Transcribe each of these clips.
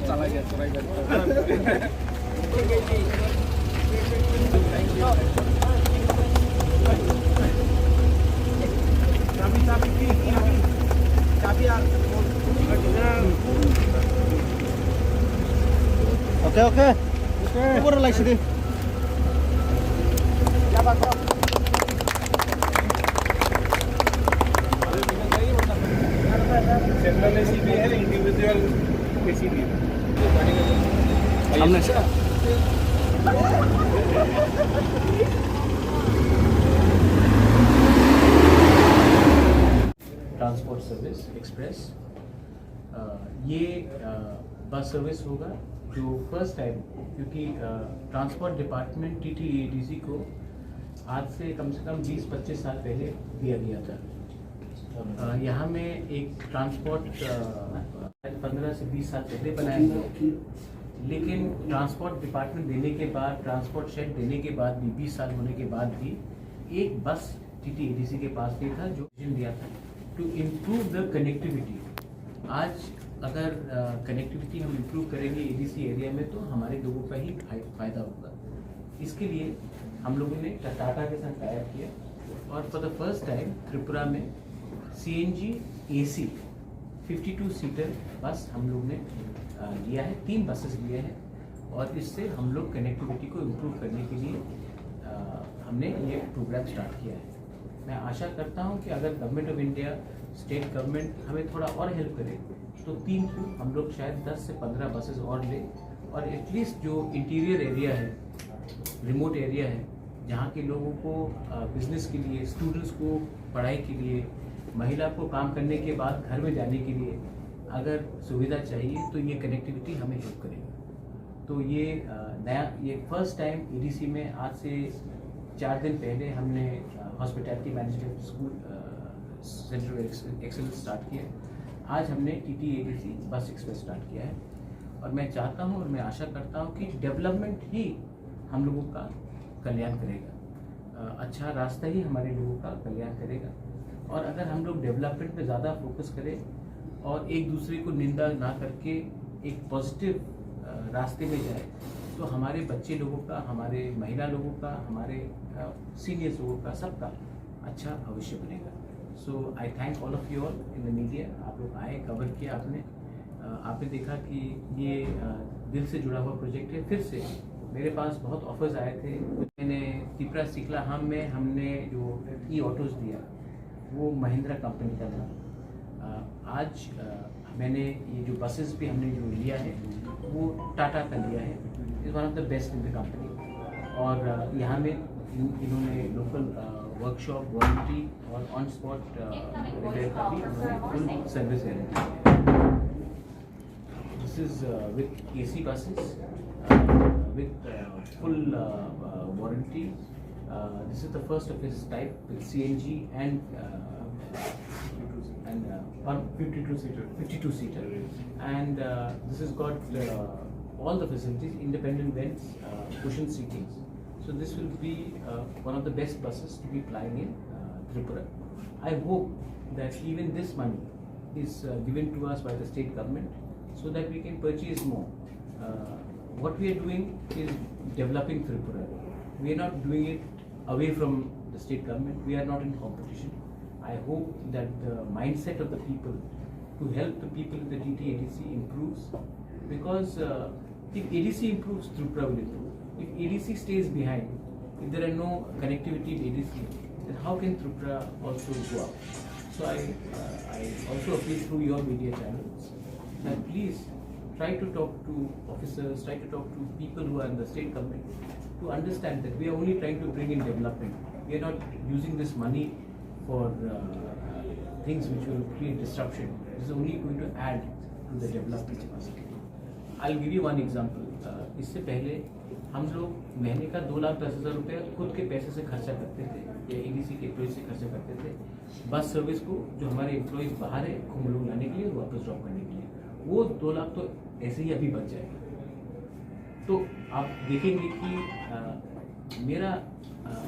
चला गया Okay. Pura lang siya. Central AC भी है, इंडिविजुअल एसी भी है। हमने ट्रांसपोर्ट सर्विस एक्सप्रेस ये बस सर्विस होगा जो फर्स्ट टाइम, क्योंकि ट्रांसपोर्ट डिपार्टमेंट TTADC को आज से कम 20-25 साल पहले दिया गया था। यहाँ में एक ट्रांसपोर्ट 15 से 20 साल पहले बनाया था, लेकिन ट्रांसपोर्ट डिपार्टमेंट देने के बाद, ट्रांसपोर्ट शेड देने के बाद भी 20 साल होने के बाद भी एक बस TTADC के पास भी था जो दिया था टू इम्प्रूव द कनेक्टिविटी। आज अगर कनेक्टिविटी हम इम्प्रूव करेंगे ADC एरिया में तो हमारे लोगों का ही फायदा होगा। इसके लिए हम लोगों ने टाटा के साथ टाई अप किया और for the first time Tripura में CNG AC 52 सीटर बस हम लोग ने लिया है, 3 बसेस लिए हैं और इससे हम लोग कनेक्टिविटी को इम्प्रूव करने के लिए हमने ये प्रोग्राम स्टार्ट किया है। मैं आशा करता हूँ कि अगर government of India, state government हमें थोड़ा और हेल्प करे तो 3 को हम लोग शायद 10 से 15 बसेस और ले, और एटलीस्ट जो इंटीरियर एरिया है, रिमोट एरिया है, जहाँ के लोगों को बिजनेस के लिए, स्टूडेंट्स को पढ़ाई के लिए, महिला को काम करने के बाद घर में जाने के लिए अगर सुविधा चाहिए तो ये कनेक्टिविटी हमें हेल्प करेगी। तो ये ये फर्स्ट टाइम ADC में आज से 4 दिन पहले हमने hospitality management school centre of excellence start किया। आज हमने TTADC बस एक्सप्रेस स्टार्ट किया है और मैं चाहता हूँ और मैं आशा करता हूँ कि डेवलपमेंट ही हम लोगों का कल्याण करेगा, अच्छा रास्ता ही हमारे लोगों का कल्याण करेगा। और अगर हम लोग डेवलपमेंट पे ज़्यादा फोकस करें और एक दूसरे को निंदा ना करके एक पॉजिटिव रास्ते में जाए तो हमारे बच्चे लोगों का, हमारे महिला लोगों का, हमारे सीनियर्स लोगों का, सबका अच्छा भविष्य बनेगा। So I thank all of you all in the media. आप लोग आए, कवर किया आपने देखा कि ये दिल से जुड़ा हुआ प्रोजेक्ट है। फिर से मेरे पास बहुत ऑफर्स आए थे। मैंने त्रिपुरा सिकलाहाम में हमने जो ऑटोज़ दिया वो महिंद्रा कंपनी का था। आज मैंने ये जो बसेस भी हमने जो लिया है वो टाटा का लिया है, is one of the best in the company. और यहाँ में इन्होंने लोकल वर्कशॉप, वारंटी और ऑन स्पॉट रिपेयर का भी फुल सर्विस गारंटी है। This is with AC buses with full warranty. This is the first of its type with CNG and 52 seater, and this has got all the facilities, independent vents, cushion seatings. So this will be one of the best buses to be flying in Tripura. I hope that even this money is given to us by the state government so that we can purchase more. What we are doing is developing Tripura. We are not doing it away from the state government. We are not in competition. I hope that the mindset of the people to help the people in the TTADC improves, because if ADC improves, Tripura will improve. If ADC stays behind, if there are no connectivity in ADC, then how can Tripura also go up? So I also appeal through your media channels that please try to talk to officers, try to talk to people who are in the state government to understand that we are only trying to bring in development. We are not using this money for things which will create disruption. This is only going to add to the development capacity. I'll give you one example. इससे पहले हम लोग महीने का 2,10,000 रुपये खुद के पैसे से खर्चा करते थे या ADC के एम्प्लॉइज से खर्चा करते थे बस सर्विस को, जो हमारे एम्प्लॉइज बाहर है घूम लोग लाने के लिए, वापस ड्रॉप करने के लिए। वो 2 लाख तो ऐसे ही अभी बच जाएगा। तो आप देखेंगे कि मेरा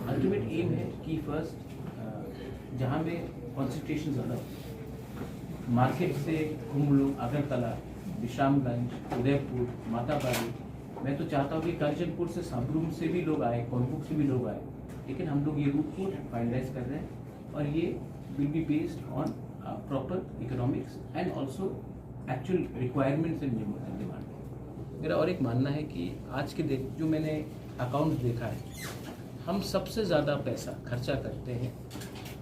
अल्टीमेट एम है कि फर्स्ट जहाँ में कॉन्सेंट्रेशन ज़्यादा, मार्केट से कुम्भलू, अगरतला, विश्रामगंज, उदयपुर, माताबारी, मैं तो चाहता हूँ कि कंचनपुर से, साबरूम से भी लोग आए, कोलपुर से भी लोग आए, लेकिन हम लोग ये रूट को फाइनलाइज कर रहे हैं और ये will be based on proper economics and also actual requirements and demand. मेरा और एक मानना है कि आज के दिन जो मैंने अकाउंट देखा है, हम सबसे ज़्यादा पैसा खर्चा करते हैं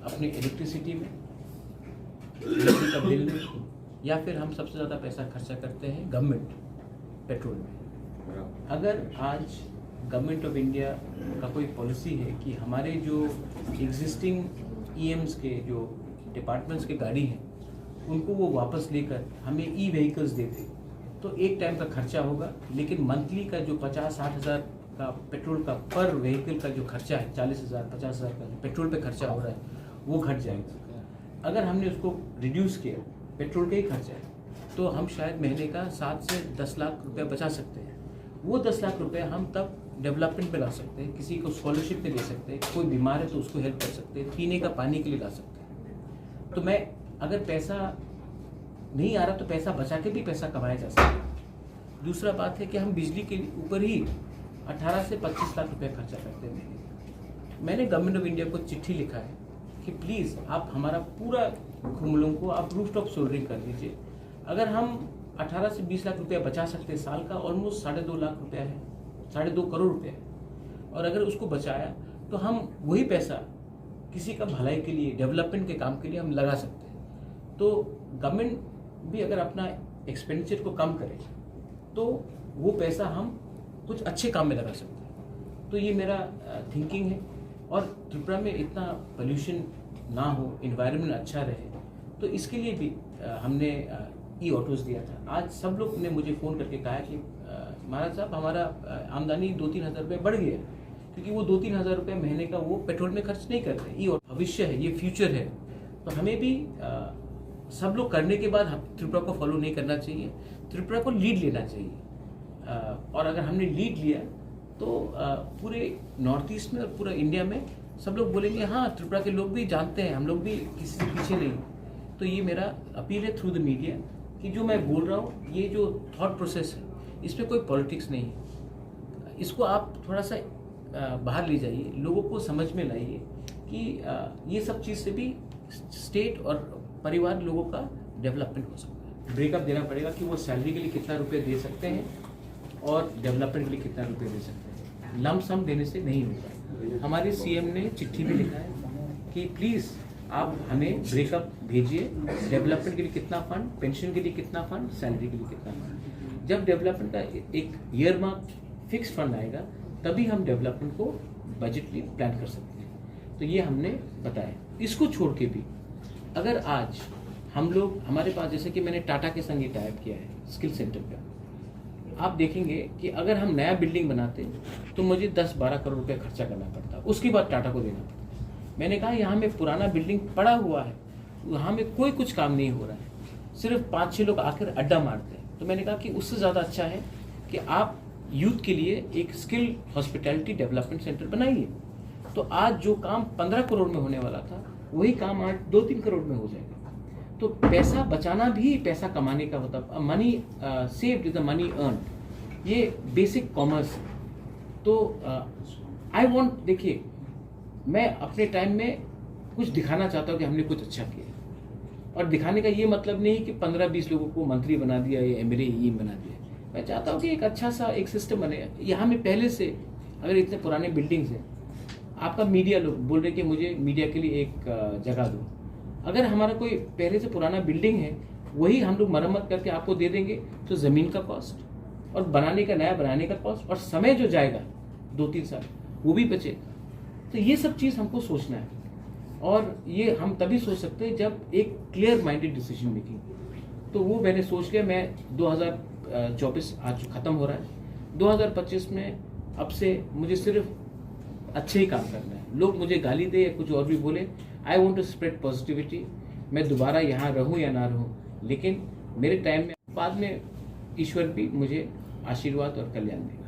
अपनी इलेक्ट्रिसिटी में, बिजली का बिल में, या फिर हम सबसे ज़्यादा पैसा खर्चा करते हैं गवर्नमेंट पेट्रोल में। अगर आज गवर्नमेंट ऑफ इंडिया का कोई पॉलिसी है कि हमारे जो एग्जिस्टिंग ईएम्स के जो डिपार्टमेंट्स के गाड़ी हैं उनको वो वापस लेकर हमें ई व्हीकल्स देते, तो एक टाइम का खर्चा होगा, लेकिन मंथली का जो 50-60 हज़ार का पेट्रोल का पर व्हीकल का जो खर्चा है, 40,000 50,000 का जो पेट्रोल पे खर्चा हो रहा है, वो घट जाएगा। अगर हमने उसको रिड्यूस किया, पेट्रोल का ही खर्चा है, तो हम शायद महीने का 7 से 10 लाख रुपए बचा सकते हैं। वो 10 लाख रुपए हम तब डेवलपमेंट पे ला सकते हैं, किसी को स्कॉलरशिप पे दे सकते हैं, कोई बीमार है तो उसको हेल्प कर सकते हैं, पीने का पानी के लिए ला सकते हैं। तो मैं अगर पैसा नहीं आ रहा तो पैसा बचा के भी पैसा कमाया जा सकता है। दूसरा बात है कि हम बिजली के ऊपर ही 18 से 25 लाख रुपए खर्चा करते हैं। मैंने गवर्नमेंट ऑफ इंडिया को चिट्ठी लिखा है कि प्लीज़ आप हमारा पूरा कुम्भलों को आप रूफटॉप सोल्डरिंग कर दीजिए। अगर हम 18 से 20 लाख रुपया बचा सकते हैं साल का, ऑलमोस्ट 2.5 लाख रुपया है, 2.5 करोड़ रुपया है, और अगर उसको बचाया तो हम वही पैसा किसी का भलाई के लिए, डेवलपमेंट के काम के लिए हम लगा सकते हैं। तो गवर्नमेंट भी अगर अपना एक्सपेंडिचर को कम करे तो वो पैसा हम कुछ अच्छे काम में लगा सकते हैं। तो ये मेरा थिंकिंग है। और त्रिपुरा में इतना पोल्यूशन ना हो, इन्वायरमेंट अच्छा रहे, तो इसके लिए भी हमने ई ऑटोज दिया था। आज सब लोग ने मुझे फ़ोन करके कहा कि महाराज साहब हमारा आमदनी 2-3 हज़ार रुपये बढ़ गया, क्योंकि वो 2-3 हज़ार रुपये महीने का वो पेट्रोल में खर्च नहीं करते। ई भविष्य है, ये फ्यूचर है, तो हमें भी सब लोग करने के बाद त्रिपुरा को फॉलो नहीं करना चाहिए, त्रिपुरा को लीड लेना चाहिए। और अगर हमने लीड लिया तो पूरे नॉर्थ ईस्ट में और पूरा इंडिया में सब लोग बोलेंगे हाँ त्रिपुरा के लोग भी जानते हैं, हम लोग भी किसी से पीछे नहीं। तो ये मेरा अपील है थ्रू द मीडिया कि जो मैं बोल रहा हूँ, ये जो थॉट प्रोसेस है, इसमें कोई पॉलिटिक्स नहीं है। इसको आप थोड़ा सा बाहर ले जाइए, लोगों को समझ में लाइए कि ये सब चीज़ से भी स्टेट और परिवार लोगों का डेवलपमेंट हो सकता है। ब्रेकअप देना पड़ेगा कि वो सैलरी के लिए कितना रुपये दे सकते हैं और डेवलपमेंट के लिए कितना रुपये दे सकते हैं। लम सम देने से नहीं होगा। हमारे सीएम ने चिट्ठी में लिखा है कि प्लीज़ आप हमें ब्रेकअप भेजिए, डेवलपमेंट के लिए कितना फंड, पेंशन के लिए कितना फंड, सैलरी के लिए कितना फंड। जब डेवलपमेंट का एक ईयर मार्क फिक्स फंड आएगा तभी हम डेवलपमेंट को बजटली प्लान कर सकते हैं। तो ये हमने बताया। इसको छोड़ के भी अगर आज हम लोग, हमारे पास जैसे कि मैंने टाटा के संग ये टाइप किया है स्किल सेंटर का, आप देखेंगे कि अगर हम नया बिल्डिंग बनाते तो मुझे 10-12 करोड़ रुपए खर्चा करना पड़ता, उसके बाद टाटा को देना पड़ता। मैंने कहा यहाँ में पुराना बिल्डिंग पड़ा हुआ है, वहाँ में कोई कुछ काम नहीं हो रहा है, सिर्फ 5-6 लोग आकर अड्डा मारते हैं। तो मैंने कहा कि उससे ज़्यादा अच्छा है कि आप यूथ के लिए एक स्किल हॉस्पिटैलिटी डेवलपमेंट सेंटर बनाइए। तो आज जो काम 15 करोड़ में होने वाला था वही काम आज 2-3 करोड़ में हो जाएगा। तो पैसा बचाना भी पैसा कमाने का होता है। Money saved is the money earn, ये बेसिक कॉमर्स है। तो आई वांट, देखिए मैं अपने टाइम में कुछ दिखाना चाहता हूँ कि हमने कुछ अच्छा किया, और दिखाने का ये मतलब नहीं कि 15-20 लोगों को मंत्री बना दिया या एमएलए ये बना दिया। मैं चाहता हूँ कि एक अच्छा सा एक सिस्टम बने। यहाँ में पहले से अगर इतने पुराने बिल्डिंग्स हैं, आपका मीडिया लोग बोल रहे कि मुझे मीडिया के लिए एक जगह दो, अगर हमारा कोई पहले से पुराना बिल्डिंग है वही हम लोग मरम्मत करके आपको दे देंगे, तो ज़मीन का कॉस्ट और बनाने का, नया बनाने का कॉस्ट और समय जो जाएगा 2-3 साल वो भी बचेगा। तो ये सब चीज़ हमको सोचना है, और ये हम तभी सोच सकते हैं जब एक क्लियर माइंडेड डिसीजन मेकिंग। तो वो मैंने सोच लिया। मैं 2024 आज ख़त्म हो रहा है, 2025 में अब से मुझे सिर्फ अच्छे ही काम करना है। लोग मुझे गाली दे या कुछ और भी बोले, I want to spread positivity. मैं दोबारा यहाँ रहूँ या ना रहूँ, लेकिन मेरे टाइम में बाद में ईश्वर भी मुझे आशीर्वाद और कल्याण देगा।